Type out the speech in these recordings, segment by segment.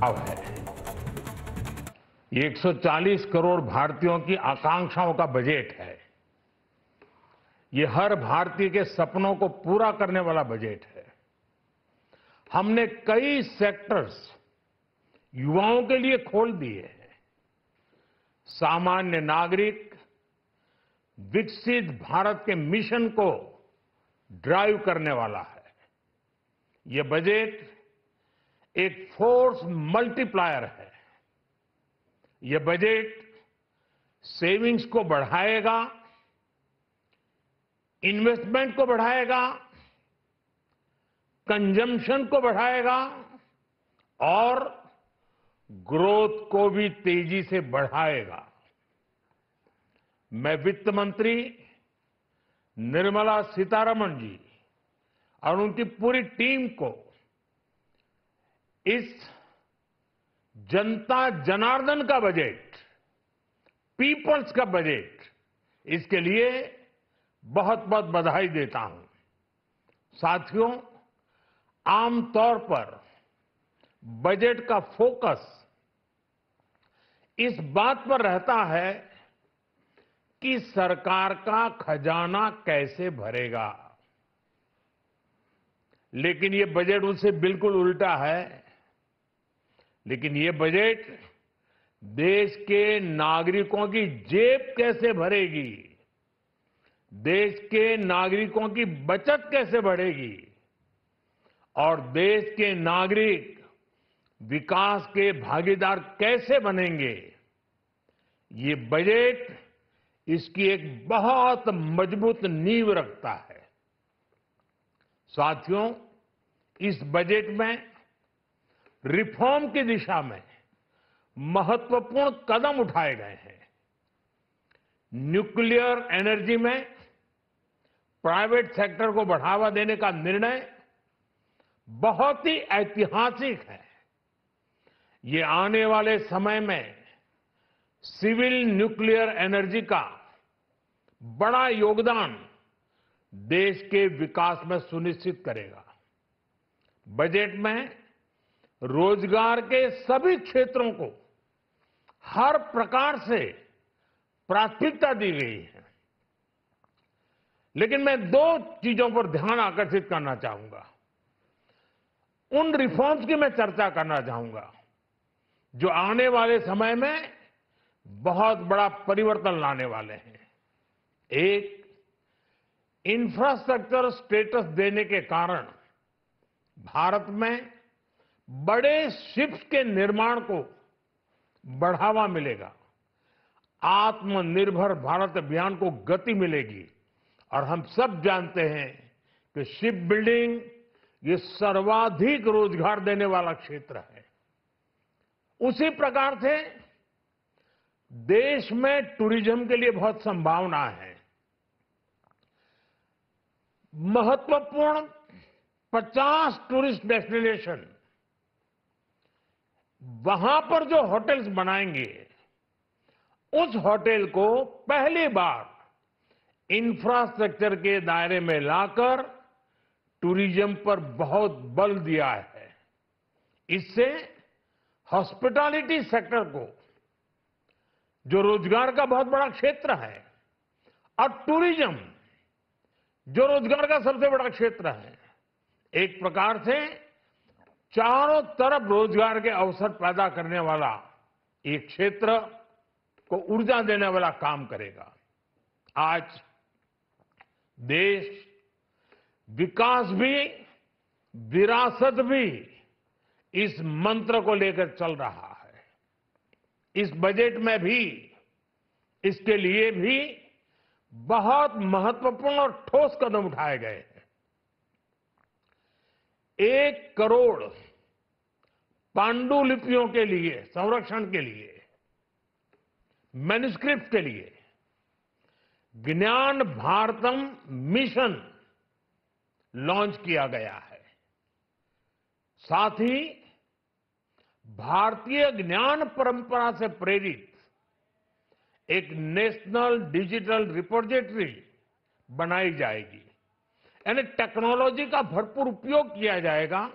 अब है ये 140 करोड़ भारतीयों की आकांक्षाओं का बजट है। ये हर भारतीय के सपनों को पूरा करने वाला बजट है। हमने कई सेक्टर्स युवाओं के लिए खोल दिए हैं। सामान्य नागरिक विकसित भारत के मिशन को ड्राइव करने वाला है। ये बजट एक फोर्स मल्टीप्लायर है। ये बजट सेविंग्स को बढ़ाएगा, इन्वेस्टमेंट को बढ़ाएगा, कंजम्पशन को बढ़ाएगा और ग्रोथ को भी तेजी से बढ़ाएगा। मैं वित्त मंत्री निर्मला सीतारमण जी और उनकी पूरी टीम को इस जनता जनार्दन का बजट, पीपल्स का बजट, इसके लिए बहुत बहुत बधाई देता हूं। साथियों, आमतौर पर बजट का फोकस इस बात पर रहता है कि सरकार का खजाना कैसे भरेगा, लेकिन ये बजट उससे बिल्कुल उल्टा है। लेकिन ये बजट देश के नागरिकों की जेब कैसे भरेगी, देश के नागरिकों की बचत कैसे बढ़ेगी और देश के नागरिक विकास के भागीदार कैसे बनेंगे, ये बजट इसकी एक बहुत मजबूत नींव रखता है। साथियों, इस बजट में रिफॉर्म की दिशा में महत्वपूर्ण कदम उठाए गए हैं। न्यूक्लियर एनर्जी में प्राइवेट सेक्टर को बढ़ावा देने का निर्णय बहुत ही ऐतिहासिक है। ये आने वाले समय में सिविल न्यूक्लियर एनर्जी का बड़ा योगदान देश के विकास में सुनिश्चित करेगा। बजट में रोजगार के सभी क्षेत्रों को हर प्रकार से प्राथमिकता दी गई है। लेकिन मैं दो चीजों पर ध्यान आकर्षित करना चाहूंगा। उन रिफॉर्म्स की मैं चर्चा करना चाहूंगा जो आने वाले समय में बहुत बड़ा परिवर्तन लाने वाले हैं। एक, इंफ्रास्ट्रक्चर स्टेटस देने के कारण भारत में बड़े शिप्स के निर्माण को बढ़ावा मिलेगा, आत्मनिर्भर भारत अभियान को गति मिलेगी। और हम सब जानते हैं कि शिप बिल्डिंग ये सर्वाधिक रोजगार देने वाला क्षेत्र है। उसी प्रकार से देश में टूरिज्म के लिए बहुत संभावना है। महत्वपूर्ण 50 टूरिस्ट डेस्टिनेशन, वहां पर जो होटल्स बनाएंगे, उस होटल को पहली बार इंफ्रास्ट्रक्चर के दायरे में लाकर टूरिज्म पर बहुत बल दिया है। इससे हॉस्पिटैलिटी सेक्टर को, जो रोजगार का बहुत बड़ा क्षेत्र है, और टूरिज्म जो रोजगार का सबसे बड़ा क्षेत्र है, एक प्रकार से चारों तरफ रोजगार के अवसर पैदा करने वाला एक क्षेत्र को ऊर्जा देने वाला काम करेगा। आज देश विकास भी, विरासत भी इस मंत्र को लेकर चल रहा है। इस बजट में भी इसके लिए भी बहुत महत्वपूर्ण और ठोस कदम उठाए गए हैं। 1 करोड़ पांडुलिपियों के लिए संरक्षण के लिए, मैन्युस्क्रिप्ट के लिए ज्ञान भारतम मिशन लॉन्च किया गया है। साथ ही भारतीय ज्ञान परंपरा से प्रेरित एक नेशनल डिजिटल रिपोजिटरी बनाई जाएगी। यानी टेक्नोलॉजी का भरपूर उपयोग किया जाएगा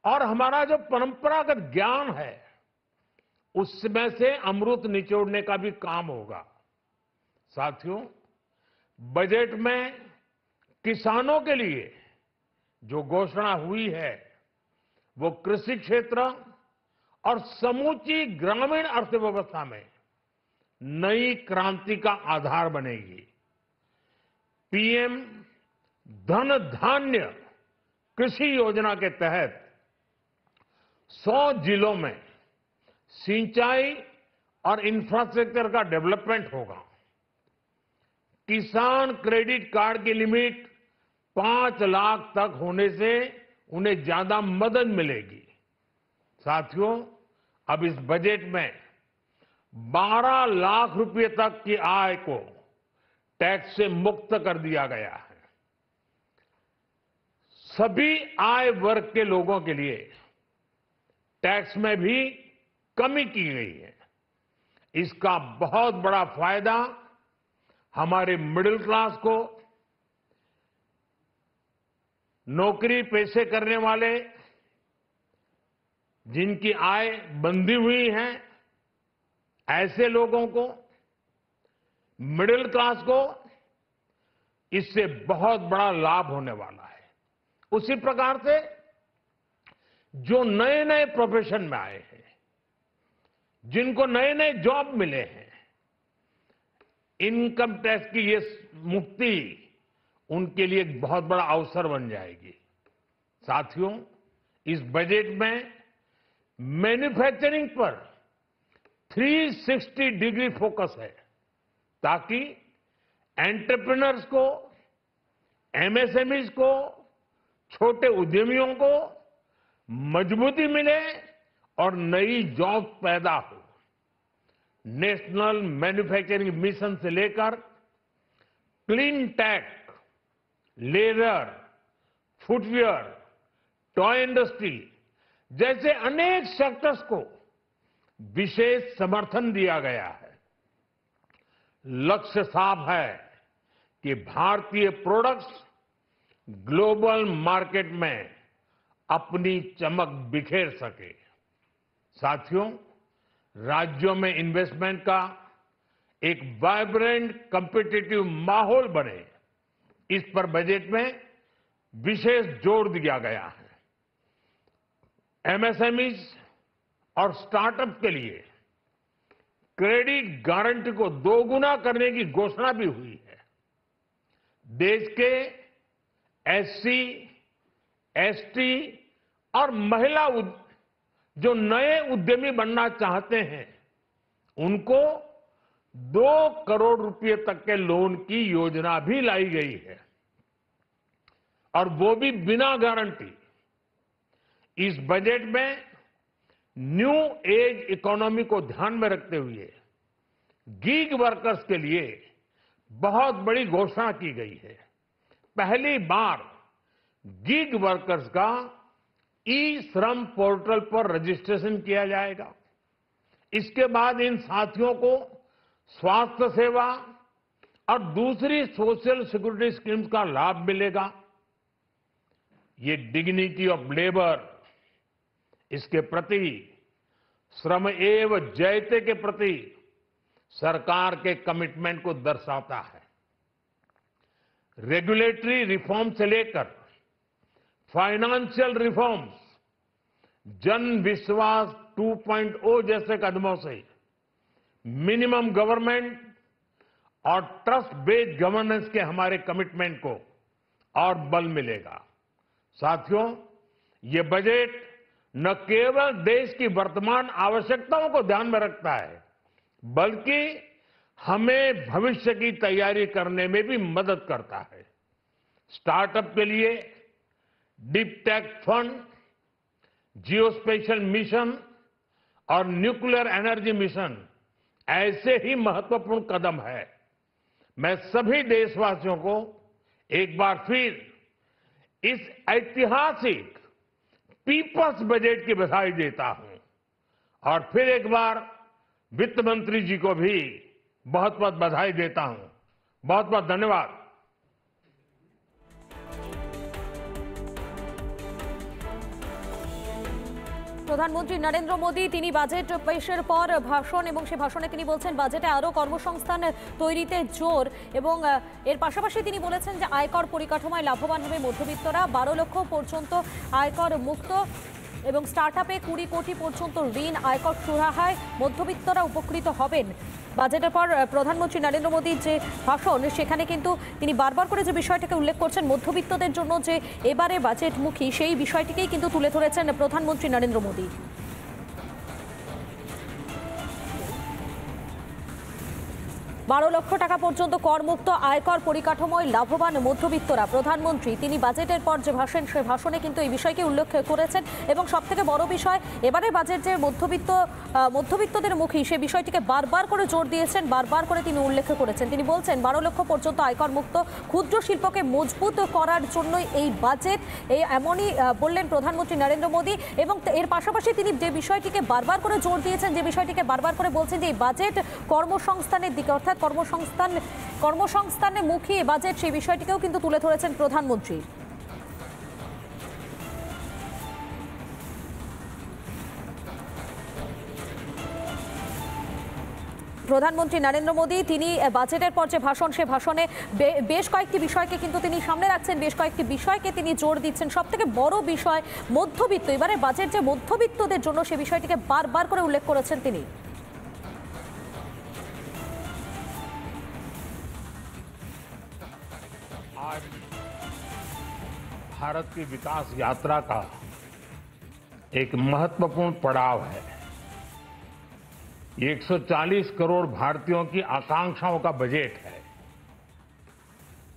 और हमारा जो परंपरागत ज्ञान है उसमें से अमृत निचोड़ने का भी काम होगा। साथियों, बजट में किसानों के लिए जो घोषणा हुई है वो कृषि क्षेत्र और समूची ग्रामीण अर्थव्यवस्था में नई क्रांति का आधार बनेगी। पीएम धन धान्य कृषि योजना के तहत 100 जिलों में सिंचाई और इंफ्रास्ट्रक्चर का डेवलपमेंट होगा। किसान क्रेडिट कार्ड की लिमिट 5 लाख तक होने से उन्हें ज्यादा मदद मिलेगी। साथियों, अब इस बजट में 12 लाख रुपए तक की आय को टैक्स से मुक्त कर दिया गया है। सभी आय वर्ग के लोगों के लिए टैक्स में भी कमी की गई है। इसका बहुत बड़ा फायदा हमारे मिडिल क्लास को, नौकरी पेशे करने वाले जिनकी आय बंधी हुई है ऐसे लोगों को, मिडिल क्लास को इससे बहुत बड़ा लाभ होने वाला है। उसी प्रकार से जो नए नए प्रोफेशन में आए हैं, जिनको नए नए जॉब मिले हैं, इनकम टैक्स की ये मुक्ति उनके लिए एक बहुत बड़ा अवसर बन जाएगी। साथियों, इस बजट में मैन्युफैक्चरिंग पर 360 डिग्री फोकस है ताकि एंटरप्रेन्योर्स को, एमएसएमईज को, छोटे उद्यमियों को मजबूती मिले और नई जॉब पैदा हो। नेशनल मैन्युफैक्चरिंग मिशन से लेकर clean tech, leather, footwear, toy industry जैसे अनेक सेक्टर्स को विशेष समर्थन दिया गया है। लक्ष्य साफ है कि भारतीय प्रोडक्ट्स ग्लोबल मार्केट में अपनी चमक बिखेर सके। साथियों, राज्यों में इन्वेस्टमेंट का एक वाइब्रेंट कॉम्पिटिटिव माहौल बने, इस पर बजट में विशेष जोर दिया गया है। एमएसएमईज और स्टार्टअप के लिए क्रेडिट गारंटी को 2 गुना करने की घोषणा भी हुई है। देश के एससी, एसटी और महिला जो नए उद्यमी बनना चाहते हैं उनको 2 करोड़ रुपए तक के लोन की योजना भी लाई गई है, और वो भी बिना गारंटी। इस बजट में न्यू एज इकोनॉमी को ध्यान में रखते हुए गीग वर्कर्स के लिए बहुत बड़ी घोषणा की गई है। पहली बार गीग वर्कर्स का ई श्रम पोर्टल पर रजिस्ट्रेशन किया जाएगा। इसके बाद इन साथियों को स्वास्थ्य सेवा और दूसरी सोशल सिक्योरिटी स्कीम्स का लाभ मिलेगा। ये डिग्निटी ऑफ लेबर, इसके प्रति श्रम एव जयते के प्रति सरकार के कमिटमेंट को दर्शाता है। रेगुलेटरी रिफॉर्म से लेकर फाइनेंशियल रिफॉर्म्स, जन विश्वास 2.0 जैसे कदमों से मिनिमम गवर्नमेंट और ट्रस्ट बेस्ड गवर्नेंस के हमारे कमिटमेंट को और बल मिलेगा। साथियों, ये बजट न केवल देश की वर्तमान आवश्यकताओं को ध्यान में रखता है, बल्कि हमें भविष्य की तैयारी करने में भी मदद करता है। स्टार्टअप के लिए deep tech fund, geospatial mission और न्यूक्लियर एनर्जी मिशन ऐसे ही महत्वपूर्ण कदम है। मैं सभी देशवासियों को एक बार फिर इस ऐतिहासिक पीपल्स बजट की बधाई देता हूं, और फिर एक बार वित्त मंत्री जी को भी बहुत बहुत बधाई देता हूं। बहुत बहुत धन्यवाद। প্রধানমন্ত্রী নরেন্দ্র মোদী তিনি বাজেট পেশের পর ভাষণ এবং সে ভাষণে তিনি বলছেন বাজেটে আরও কর্মসংস্থান তৈরিতে জোর এবং এর পাশাপাশি তিনি বলেছেন যে আয়কর পরিকাঠামোয় লাভবান হবে মধ্যবিত্তরা 12 লক্ষ পর্যন্ত আয়কর মুক্ত এবং স্টার্টআপে 20 কোটি পর্যন্ত ঋণ আয়কর সুরাহায় মধ্যবিত্তরা উপকৃত হবেন। বাজেটের পর প্রধানমন্ত্রী নরেন্দ্র মোদীর যে ভাষণ সেখানে কিন্তু তিনি বারবার করে যে বিষয়টাকে উল্লেখ করছেন মধ্যবিত্তদের জন্য যে এবারে বাজেটমুখী সেই বিষয়টিকেই কিন্তু তুলে ধরেছেন প্রধানমন্ত্রী নরেন্দ্র মোদী। 12 লক্ষ টাকা পর্যন্ত করমুক্ত আয়কর পরিকাঠামোয় লাভবান মধ্যবিত্তরা। প্রধানমন্ত্রী তিনি বাজেটের পর যে ভাষণ সে ভাষণে কিন্তু এই বিষয়কে উল্লেখ করেছেন এবং সবথেকে বড় বিষয় এবারে বাজেট যে মধ্যবিত্তদের মুখী সে বিষয়টিকে বারবার করে জোর দিয়েছেন, বারবার করে তিনি উল্লেখ করেছেন। তিনি বলছেন 12 লক্ষ পর্যন্ত আয়কর মুক্ত ক্ষুদ্র শিল্পকে মজবুত করার জন্যই এই বাজেট, এই এমনই বললেন প্রধানমন্ত্রী নরেন্দ্র মোদী। এবং এর পাশাপাশি তিনি যে বিষয়টিকে বারবার করে জোর দিয়েছেন, যে বিষয়টিকে বারবার করে বলছেন যে এই বাজেট কর্মসংস্থানের দিকে অর্থাৎ কর্মসংস্থানে মুখী বাজেট সেই বিষয়টিকেও কিন্তু তুলে ধরেছেন প্রধানমন্ত্রী। প্রধানমন্ত্রী নরেন্দ্র মোদী তিনি বাজেটের পর যে ভাষণ সে ভাষণে বেশ কয়েকটি বিষয়কে কিন্তু তিনি সামনে রাখছেন, বেশ কয়েকটি বিষয়কে তিনি জোর দিচ্ছেন। সবথেকে বড় বিষয় মধ্যবিত্ত, এবারে বাজেট যে মধ্যবিত্তদের জন্য সে বিষয়টিকে বারবার করে উল্লেখ করেছেন তিনি। आज भारत की विकास यात्रा का एक महत्वपूर्ण पड़ाव है। ये 140 करोड़ भारतीयों की आकांक्षाओं का बजट है।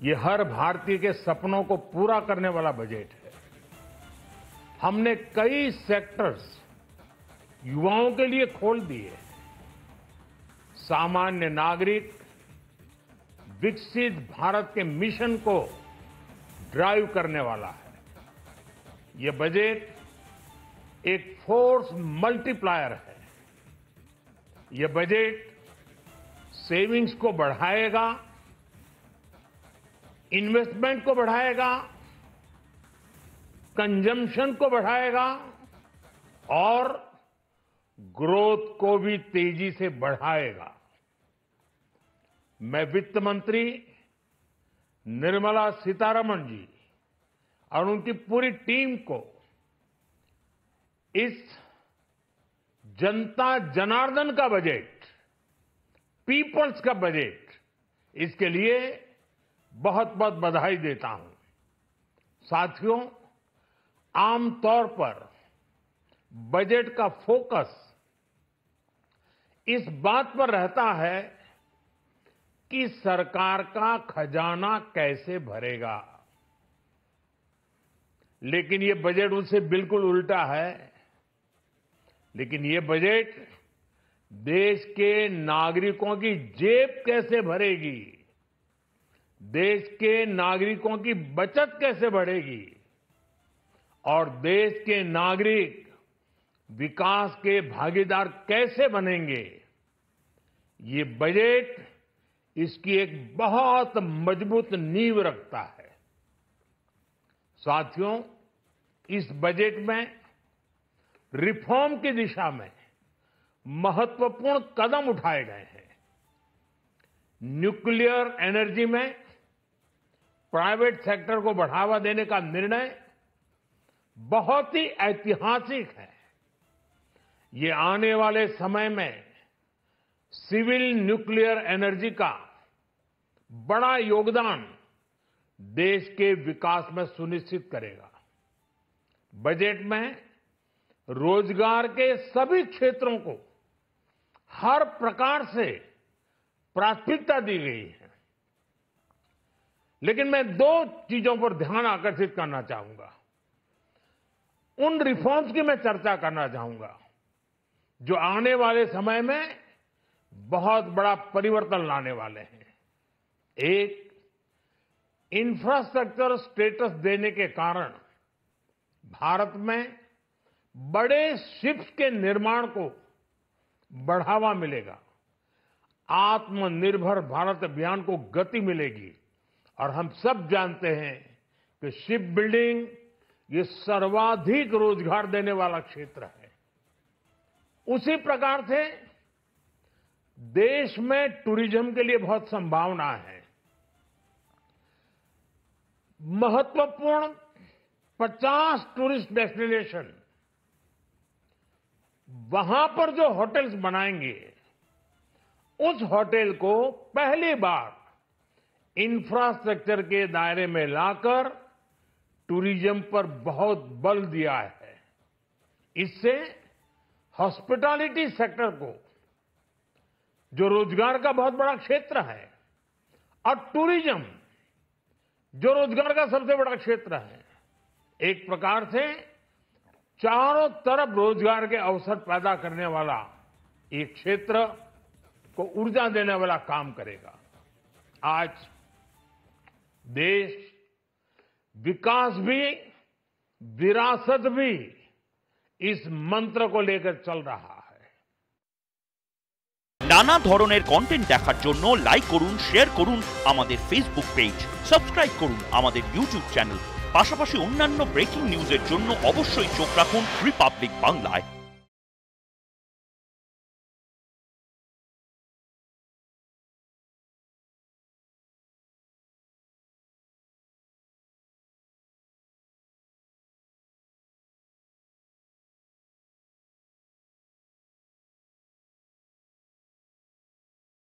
ये हर भारतीय के सपनों को पूरा करने वाला बजट है। हमने कई सेक्टर्स युवाओं के लिए खोल दिए। सामान्य नागरिक विकसित भारत के मिशन को ड्राइव करने वाला है। ये बजट एक फोर्स मल्टीप्लायर है। ये बजट सेविंग्स को बढ़ाएगा, इन्वेस्टमेंट को बढ़ाएगा, कंजम्पशन को बढ़ाएगा और ग्रोथ को भी तेजी से बढ़ाएगा। मैं वित्त मंत्री निर्मला सीतारमण जी और उनकी पूरी टीम को इस जनता जनार्दन का बजट, पीपल्स का बजट, इसके लिए बहुत बहुत बधाई देता हूं। साथियों, आमतौर पर बजट का फोकस इस बात पर रहता है कि सरकार का खजाना कैसे भरेगा, लेकिन ये बजट उससे बिल्कुल उल्टा है। लेकिन ये बजट देश के नागरिकों की जेब कैसे भरेगी, देश के नागरिकों की बचत कैसे बढ़ेगी और देश के नागरिक विकास के भागीदार कैसे बनेंगे, ये बजट इसकी एक बहुत मजबूत नींव रखता है। साथियों, इस बजट में रिफॉर्म की दिशा में महत्वपूर्ण कदम उठाए गए हैं। न्यूक्लियर एनर्जी में प्राइवेट सेक्टर को बढ़ावा देने का निर्णय बहुत ही ऐतिहासिक है। ये आने वाले समय में सिविल न्यूक्लियर एनर्जी का बड़ा योगदान देश के विकास में सुनिश्चित करेगा। बजट में रोजगार के सभी क्षेत्रों को हर प्रकार से प्राथमिकता दी गई है। लेकिन मैं दो चीजों पर ध्यान आकर्षित करना चाहूंगा। उन रिफॉर्म्स की मैं चर्चा करना चाहूंगा जो आने वाले समय में बहुत बड़ा परिवर्तन लाने वाले हैं। एक, इंफ्रास्ट्रक्चर स्टेटस देने के कारण भारत में बड़े शिप्स के निर्माण को बढ़ावा मिलेगा, आत्मनिर्भर भारत अभियान को गति मिलेगी। और हम सब जानते हैं कि शिप बिल्डिंग ये सर्वाधिक रोजगार देने वाला क्षेत्र है। उसी प्रकार से देश में टूरिज्म के लिए बहुत संभावना है। महत्वपूर्ण 50 टूरिस्ट डेस्टिनेशन, वहां पर जो होटल्स बनाएंगे, उस होटल को पहली बार इंफ्रास्ट्रक्चर के दायरे में लाकर टूरिज्म पर बहुत बल दिया है। इससे हॉस्पिटैलिटी सेक्टर को, जो रोजगार का बहुत बड़ा क्षेत्र है, और टूरिज्म जो रोजगार का सबसे बड़ा क्षेत्र है, एक प्रकार से चारों तरफ रोजगार के अवसर पैदा करने वाला एक क्षेत्र को ऊर्जा देने वाला काम करेगा। आज देश विकास भी, विरासत भी, इस मंत्र को लेकर चल रहा है। नाना ধরনের কন্টেন্ট দেখার জন্য লাইক করুন, শেয়ার করুন আমাদের ফেসবুক পেজ, সাবস্ক্রাইব করুন আমাদের ইউটিউব চ্যানেল। পাশাপাশি অন্যান্য ব্রেকিং নিউজের জন্য অবশ্যই চোখ রাখুন রিপাবলিক বাংলায়।